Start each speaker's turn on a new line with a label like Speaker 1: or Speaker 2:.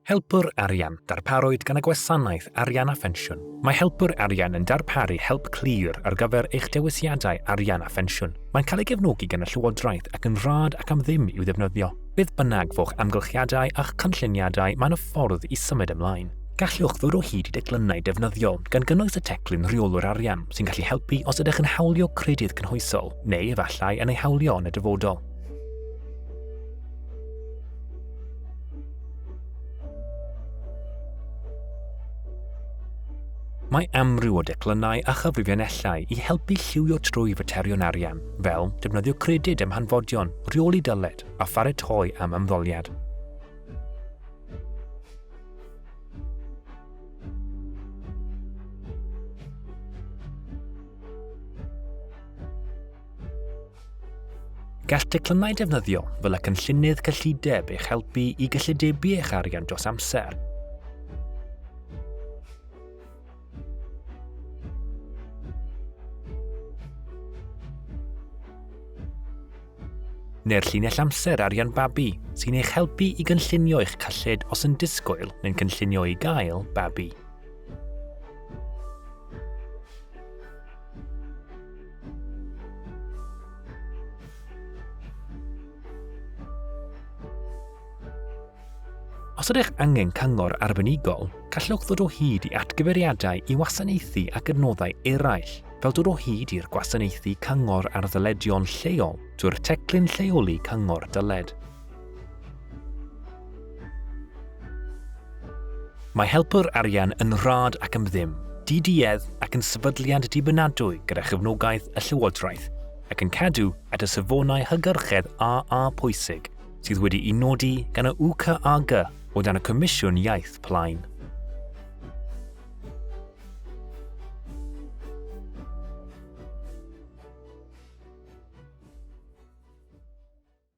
Speaker 1: Helpwr arian, darparwyd gan y gwasanaeth arian a phenswn. Mae helpwr arian yn darparu help clir ar gyfer eich dewisiadau arian a phenswn. Mae'n cael ei gefnogi gan y llywodraeth ac yn rhad ac am ddim i'w ddefnyddio. Bydd bynnag fo'ch amgylchiadau a'ch cynlluniadau mae'n y ffordd i symud ymlaen. Gallwch ddod o hyd i declynnau defnyddiol gan gynnwys y teclyn rheolwr arian sy'n gallu helpu os ydych yn hawlio credydd cynhwysol neu efallai yn ei hawlio yn y dyfodol. Mae amryw o declynnau a chyfrifiannellau i helpu lliwio trwy faterion arian, fel defnyddio credyd ym hanfodion, rheoli dyled a pharatoi am ymddoliad. Gall declynnau defnyddio fel y cynllunydd cyllideb eich helpu i gyllidebu eich arian dros amser. Neu'r llinell amser arian babi sy'n eich helpu i gynllunio eich cyllid os yn disgwyl neu'n cynllunio i gael babi. Os ydych angen cyngor arbenigol, gallwch ddod o hyd i atgyferiadau i wasanaethu ac adnoddau eraill, fel dod o hyd i'r gwasanaethu cyngor ar ddyledion lleol drwy'r teclyn lleoli cyngor dyled. Mae helpwr arian yn rhad ac am ddim, di-duedd ac yn sefydliad dibynadwy gyda chefnogaeth y llywodraeth ac yn cadw at y safonau hygyrchedd a pwysig sydd wedi ei nodi gan y WCAG o dan y Comisiwn Iaith Plaen.